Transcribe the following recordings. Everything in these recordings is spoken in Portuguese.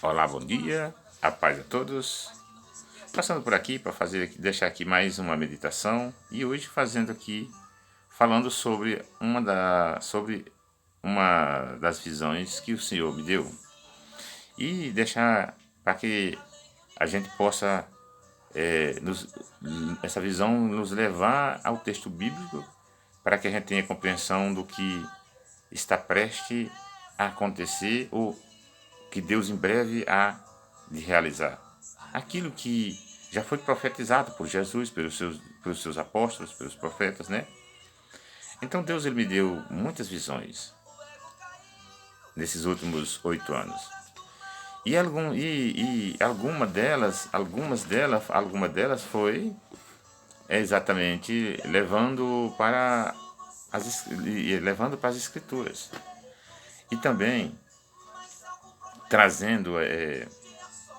Olá, bom dia, a paz a todos. Passando por aqui para deixar aqui mais uma meditação e hoje falando sobre uma das visões que o Senhor me deu e deixar para que a gente possa essa visão nos levar ao texto bíblico para que a gente tenha compreensão do que está prestes a acontecer ou que Deus em breve há de realizar. Aquilo que já foi profetizado por Jesus, pelos seus apóstolos, pelos profetas, né? Então Deus ele me deu muitas visões nesses últimos 8 anos. E alguma delas foi exatamente levando para as escrituras. E também trazendo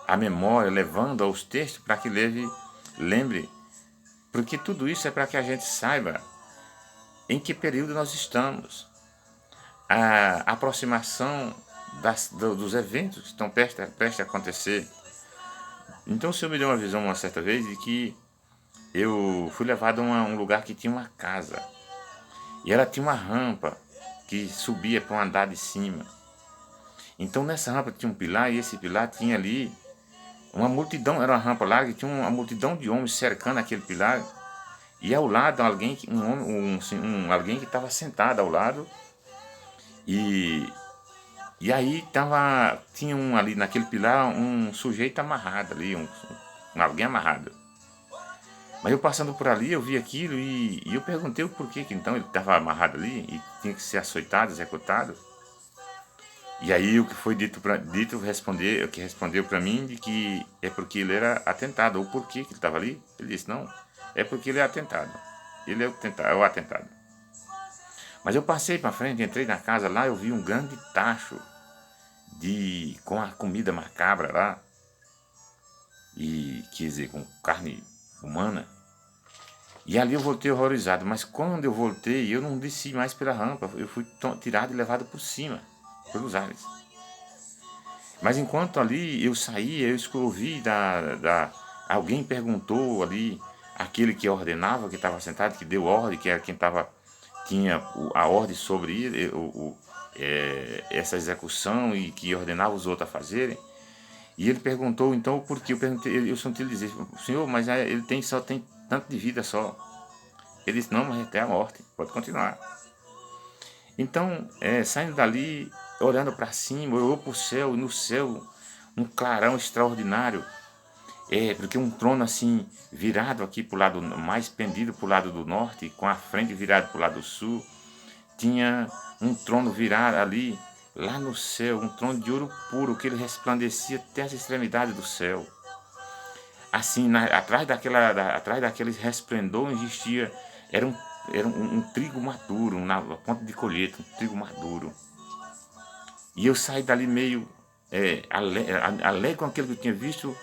a memória, levando aos textos para que lembre, porque tudo isso é para que a gente saiba em que período nós estamos, a aproximação dos eventos que estão prestes a acontecer. Então o Senhor me deu uma visão uma certa vez de que eu fui levado a um lugar que tinha uma casa, e ela tinha uma rampa que subia para um andar de cima. Então nessa rampa tinha um pilar, e esse pilar tinha ali uma multidão, era uma rampa larga, e tinha uma multidão de homens cercando aquele pilar, e ao lado alguém, alguém que estava sentado ao lado, e, e aí tinha ali naquele pilar um sujeito amarrado ali, alguém amarrado. Mas eu passando por ali, eu vi aquilo e eu perguntei o porquê que então ele estava amarrado ali e tinha que ser açoitado, executado. E aí o que foi o que respondeu para mim de que é porque ele era atentado, ou por que ele estava ali. Ele disse, não, é porque ele é atentado. Ele é o atentado. Mas eu passei para frente, entrei na casa lá, eu vi um grande tacho com a comida macabra lá, e quer dizer, com carne humana. E ali eu voltei horrorizado, mas quando eu voltei, eu não desci mais pela rampa, eu fui tirado e levado por cima, pelos ares. Mas enquanto ali eu saía, eu ouvi alguém perguntou ali, aquele que ordenava, que estava sentado, que deu ordem, que era quem tinha a ordem sobre essa execução e que ordenava os outros a fazerem. E ele perguntou então o porquê. Eu perguntei, eu senti ele dizer, senhor, mas ele só tem tanto de vida só. Ele disse, não, mas até a morte, pode continuar. Então, saindo dali, olhando para cima, eu olhou para o céu, e no céu, um clarão extraordinário. Porque um trono assim, virado aqui para o lado, mais pendido para o lado do norte, com a frente virada para o lado do sul, tinha um trono virado ali, lá no céu, um trono de ouro puro, que ele resplandecia até as extremidades do céu. Assim, atrás daquele resplendor existia, era um trigo maduro, na ponta de colheita, um trigo maduro. E eu saí dali meio alegre com aquilo que eu tinha visto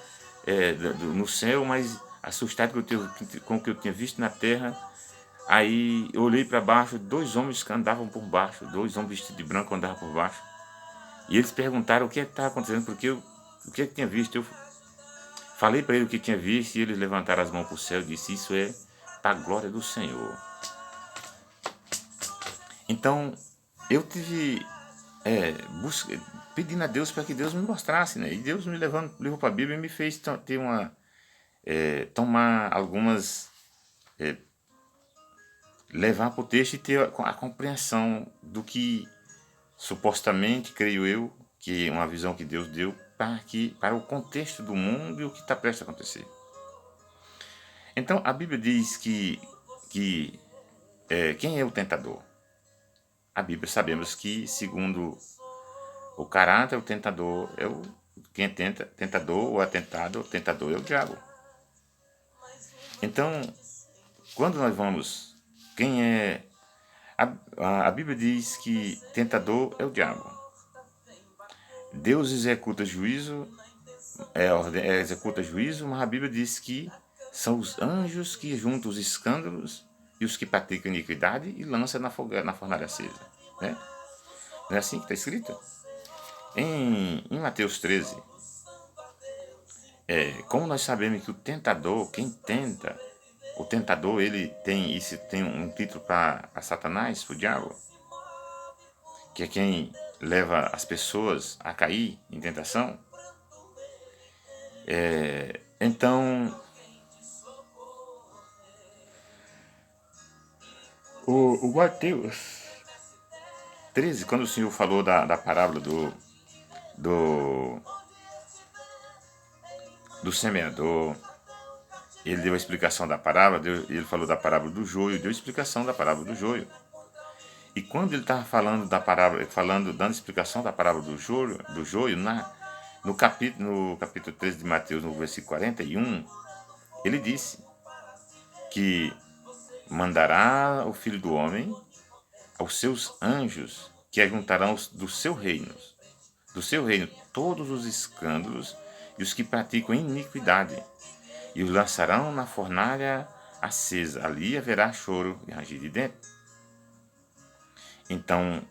no céu, mas assustado com o que eu tinha visto na terra. Aí eu olhei para baixo, dois homens que andavam por baixo, dois homens vestidos de branco andavam por baixo. E eles perguntaram o que estava acontecendo, porque o que eu tinha visto. Eu falei para eles o que tinha visto e eles levantaram as mãos para o céu e disse, isso é para a glória do Senhor. Então, eu tive pedindo a Deus para que Deus me mostrasse, né? E Deus me levou para a Bíblia e me fez ter tomar algumas, levar para o texto e ter a compreensão do que supostamente, creio eu, que é uma visão que Deus deu para o contexto do mundo e o que está prestes a acontecer. Então, a Bíblia diz que quem é o tentador? A Bíblia sabemos que, segundo o caráter, o tentador quem tentador ou atentado, o tentador é o diabo. Então, quando nós vamos, quem é... A Bíblia diz que tentador é o diabo. Deus executa juízo, executa juízo, mas a Bíblia diz que são os anjos que juntam os escândalos e os que praticam iniquidade e lançam na fornalha acesa. Né? Não é assim que está escrito? Em Mateus 13, Como nós sabemos que o tentador, quem tenta, o tentador, ele tem, isso tem um título para Satanás, o diabo, que é quem leva as pessoas a cair em tentação. Então, o Mateus 13, quando o Senhor falou da parábola do, do semeador, ele deu a explicação da parábola, ele falou da parábola do joio, deu a explicação da parábola do joio. E quando ele estava falando da parábola, dando explicação da parábola do joio no capítulo 13 de Mateus, no versículo 41, ele disse que mandará o Filho do Homem aos seus anjos, que ajuntarão do seu reino todos os escândalos e os que praticam iniquidade, e os lançarão na fornalha acesa. Ali haverá choro e ranger de dentro. Então,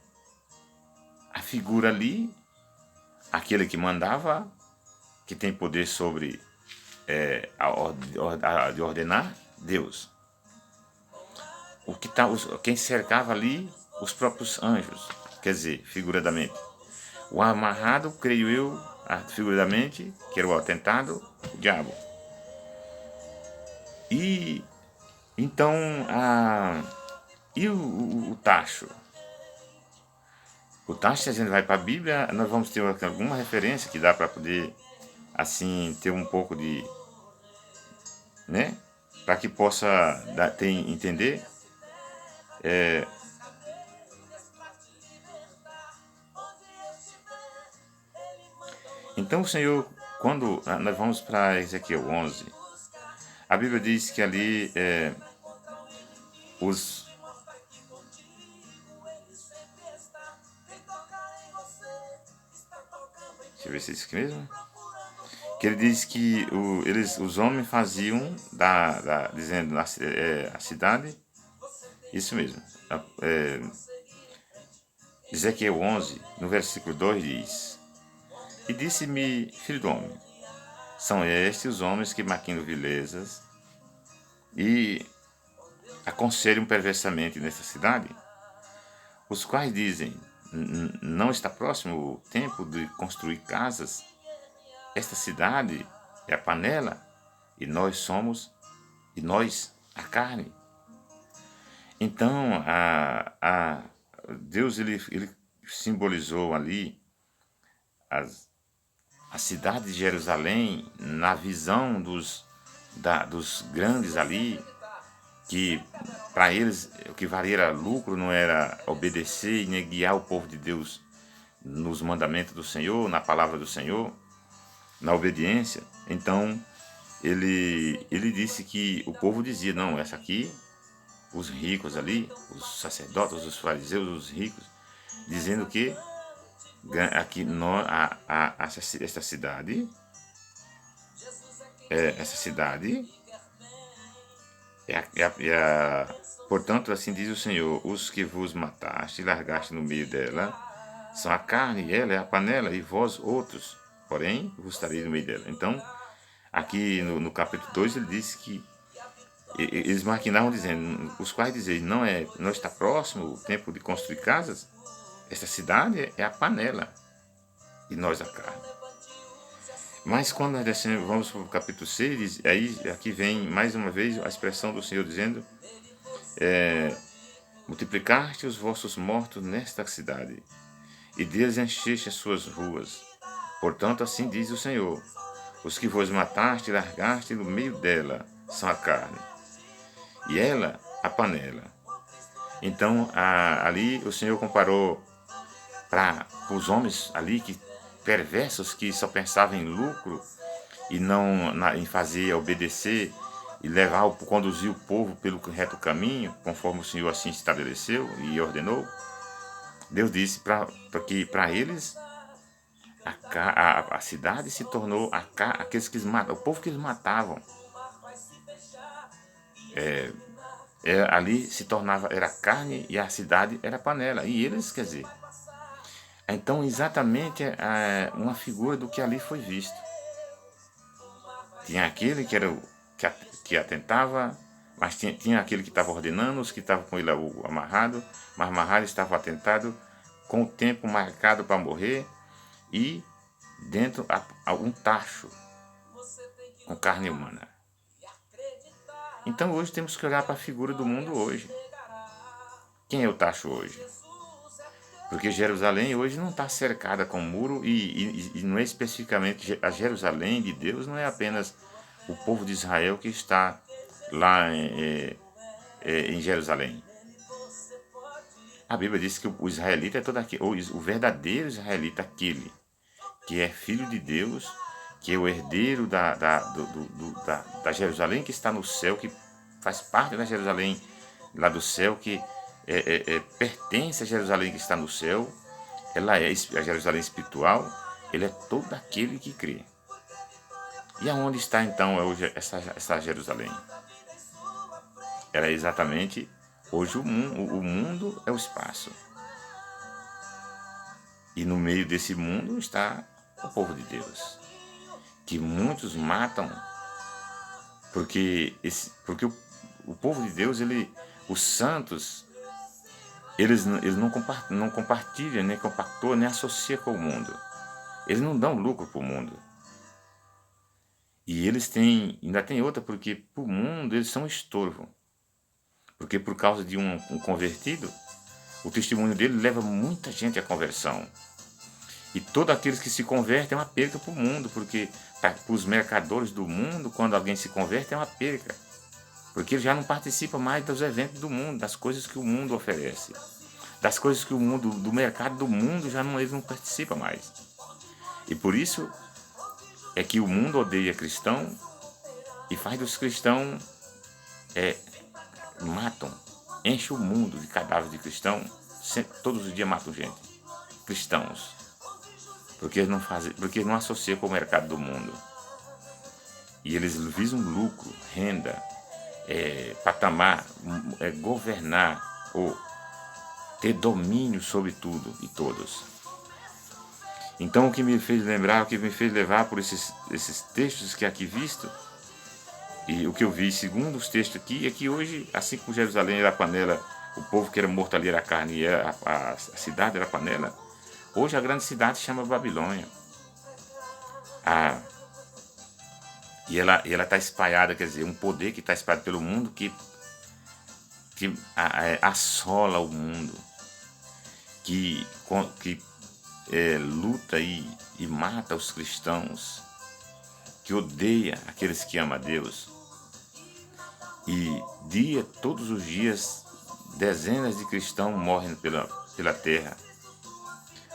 a figura ali, aquele que mandava, que tem poder sobre de ordenar, Deus. Quem cercava ali, os próprios anjos, quer dizer, figuradamente. O amarrado, creio eu, figuradamente, que era o atentado, o diabo. E então, e o tacho? O tacho, se a gente vai para a Bíblia, nós vamos ter alguma referência que dá para poder, assim, ter um pouco de, né? Para que possa entender. Então o Senhor, quando nós vamos para Ezequiel 11, a Bíblia diz que ali os... Deixa eu ver se é isso aqui mesmo. Que ele diz que os homens faziam, dizendo a cidade, isso mesmo. Ezequiel 11, no versículo 2 diz: E disse-me, filho do homem, são estes os homens que maquinam vilezas e aconselham perversamente nesta cidade, os quais dizem, não está próximo o tempo de construir casas? Esta cidade é a panela, e nós a carne. Então, Deus ele simbolizou ali a cidade de Jerusalém na visão dos grandes ali, que para eles o que valia era lucro, não era obedecer e guiar o povo de Deus nos mandamentos do Senhor, na palavra do Senhor, na obediência. Então ele disse que o povo dizia, não, essa aqui, os ricos ali, os sacerdotes, os fariseus, os ricos, dizendo que aqui essa cidade portanto, assim diz o Senhor, os que vos mataste e largaste no meio dela são a carne, e ela é a panela, e vós outros, porém, vos estareis no meio dela. Então, aqui no capítulo 2, ele disse que eles maquinavam dizendo, os quais dizem, não está próximo o tempo de construir casas? Esta cidade é a panela, e nós a carne. Mas quando nós descemos, vamos para o capítulo 6, aí aqui vem mais uma vez a expressão do Senhor dizendo, multiplicaste os vossos mortos nesta cidade, e deles encheste as suas ruas. Portanto, assim diz o Senhor, os que vos mataste e largaste no meio dela são a carne, e ela a panela. Então, ali o Senhor comparou para os homens ali que perversos, que só pensavam em lucro e não em fazer, obedecer e conduzir o povo pelo reto caminho, conforme o Senhor assim estabeleceu e ordenou. Deus disse que para eles a cidade se tornou aqueles que o povo que eles matavam. Ali se tornava, era carne, e a cidade era panela. E eles, quer dizer, então exatamente uma figura do que ali foi visto. Tinha aquele que era que atentava, mas tinha aquele que estava ordenando, os que estavam com ele amarrado, mas amarrado estava atentado, com o tempo marcado para morrer, e dentro um tacho com carne humana. Então hoje temos que olhar para a figura do mundo hoje. Quem é o tacho hoje? Porque Jerusalém hoje não está cercada com muro e não é especificamente a Jerusalém de Deus, não é apenas o povo de Israel que está lá em Jerusalém. A Bíblia diz que o israelita é todo aquele, o verdadeiro israelita, aquele que é filho de Deus, que é o herdeiro da Jerusalém que está no céu, que faz parte da Jerusalém lá do céu, que pertence a Jerusalém que está no céu. Ela é a Jerusalém espiritual, ele é todo aquele que crê. E aonde está então hoje essa Jerusalém? Ela é exatamente, hoje o mundo é o espaço. E no meio desse mundo está o povo de Deus, que muitos matam, porque o povo de Deus, os santos, eles não compartilham, nem compactuam, nem associam com o mundo. Eles não dão lucro para o mundo. E eles ainda tem outra, porque para o mundo eles são estorvo. Porque por causa de um convertido, o testemunho dele leva muita gente à conversão. E todos aqueles que se convertem é uma perca para o mundo, porque para os mercadores do mundo, quando alguém se converte, é uma perca. Porque ele já não participa mais dos eventos do mundo, das coisas que o mundo oferece. Das coisas que o mundo, do mercado do mundo, eles não participam mais. E por isso é que o mundo odeia cristão e faz dos cristãos, matam, enche o mundo de cadáveres de cristão, todos os dias matam gente, cristãos, porque eles não associam com o mercado do mundo. E eles visam lucro, renda, patamar, governar ou ter domínio sobre tudo e todos. Então o que me fez lembrar, o que me fez levar por esses textos que aqui visto, e o que eu vi segundo os textos aqui, é que hoje, assim como Jerusalém era a panela, o povo que era morto ali era a carne e a cidade era a panela, hoje a grande cidade se chama Babilônia. E ela está espalhada, quer dizer, um poder que está espalhado pelo mundo que assola o mundo, que luta e mata os cristãos, que odeia aqueles que amam a Deus. E todos os dias, dezenas de cristãos morrem pela terra.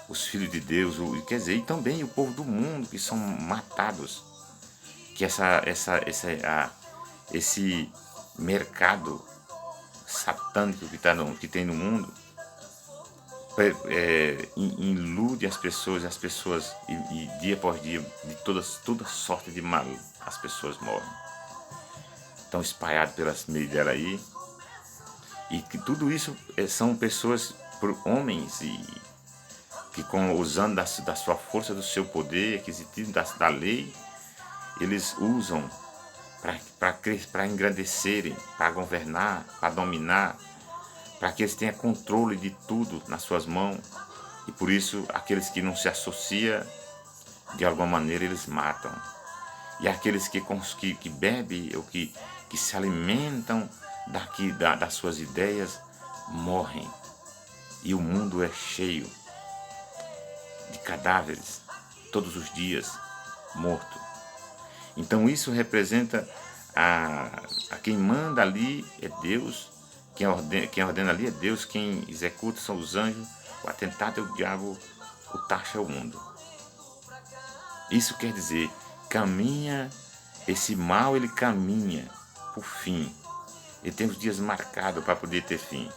Os filhos de Deus, quer dizer, e também o povo do mundo que são matados. Que esse mercado satânico que tem no mundo ilude as pessoas e dia por dia, de toda sorte de mal, as pessoas morrem. Estão espalhados pelas meias dela aí. E que tudo isso são pessoas, homens, que usando da sua força, do seu poder aquisitivo, da lei, eles usam para engrandecerem, para governar, para dominar, para que eles tenham controle de tudo nas suas mãos. E por isso, aqueles que não se associam, de alguma maneira, eles matam. E aqueles que bebem ou que se alimentam das suas ideias, morrem. E o mundo é cheio de cadáveres, todos os dias, morto. Então isso representa a quem manda ali é Deus, quem ordena ali é Deus, quem executa são os anjos, o atentado é o diabo, o taxa é o mundo. Isso quer dizer, esse mal ele caminha por fim. Ele tem os dias marcados para poder ter fim.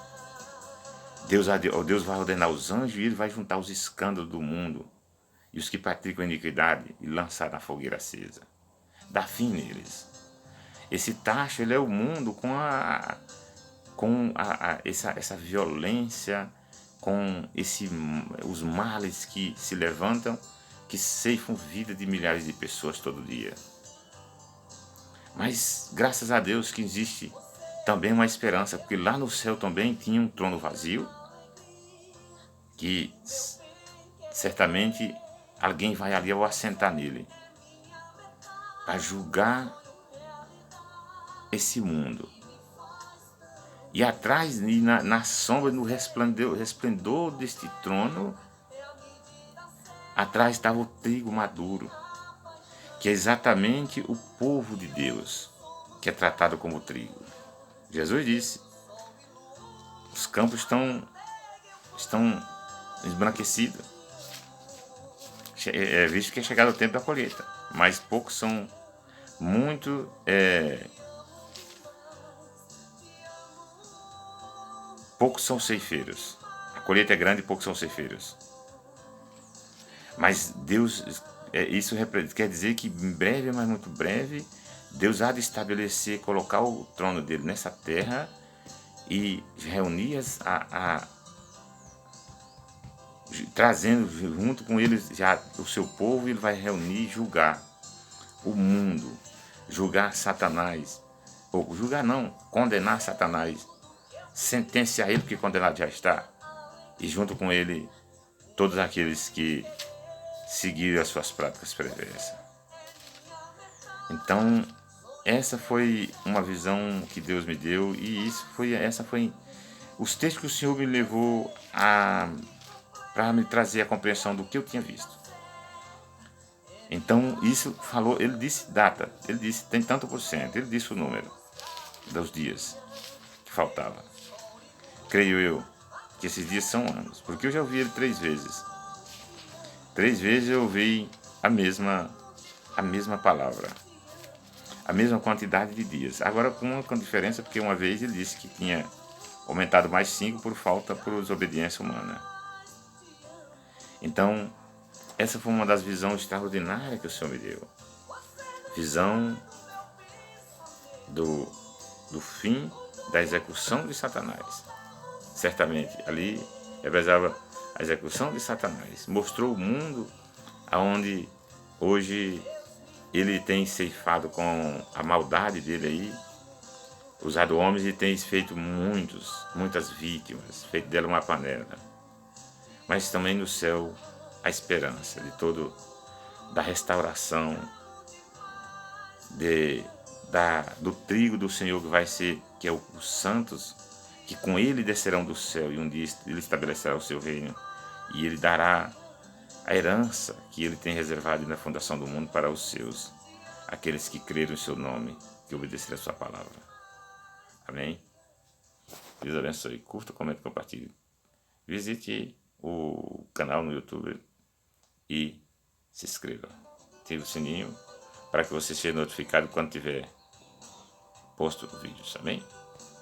Deus vai ordenar os anjos e ele vai juntar os escândalos do mundo e os que praticam a iniquidade e lançar na fogueira acesa. Dá fim neles. Esse tacho ele é o mundo com essa violência, com os males que se levantam, que ceifam vida de milhares de pessoas todo dia. Mas graças a Deus que existe também uma esperança, porque lá no céu também tinha um trono vazio, que certamente alguém vai ali ao assentar nele, para julgar esse mundo. E atrás, na sombra, no resplendor deste trono, atrás estava o trigo maduro, que é exatamente o povo de Deus, que é tratado como trigo. Jesus disse, os campos estão esbranquecidos, visto que é chegado o tempo da colheita, mas poucos são poucos são ceifeiros. A colheita é grande e poucos são ceifeiros. Mas Deus, isso quer dizer que em breve, mas muito breve, Deus há de estabelecer, colocar o trono dele nessa terra e reunir trazendo junto com ele já o seu povo. Ele vai reunir e julgar o mundo, julgar Satanás, ou julgar não, condenar Satanás, sentenciar ele, porque condenado já está, e junto com ele todos aqueles que seguiram as suas práticas perversas. Então, essa foi uma visão que Deus me deu, e essa foi os textos que o Senhor me levou para me trazer a compreensão do que eu tinha visto. Então, isso falou, ele disse data, ele disse tem tanto por cento, ele disse o número dos dias que faltava. Creio eu que esses dias são anos, porque eu já ouvi ele 3 vezes. 3 vezes eu ouvi a mesma palavra, a mesma quantidade de dias. Agora com diferença, porque uma vez ele disse que tinha aumentado mais 5 por desobediência humana. Então, essa foi uma das visões extraordinárias que o Senhor me deu. Visão do fim da execução de Satanás. Certamente, ali representava a execução de Satanás. Mostrou o mundo onde hoje ele tem ceifado com a maldade dele aí, usado homens e tem feito muitas vítimas, feito dela uma panela. Mas também no céu a esperança da restauração do trigo do Senhor, que vai ser, que é os santos, que com ele descerão do céu, e um dia ele estabelecerá o seu reino, e ele dará a herança que ele tem reservado na fundação do mundo para os seus, aqueles que creram em seu nome, que obedecerão a sua palavra. Amém? Deus abençoe. Curta, comente, compartilhe. Visite o canal no YouTube e se inscreva. Ative o sininho para que você seja notificado quando tiver posto vídeos. Amém?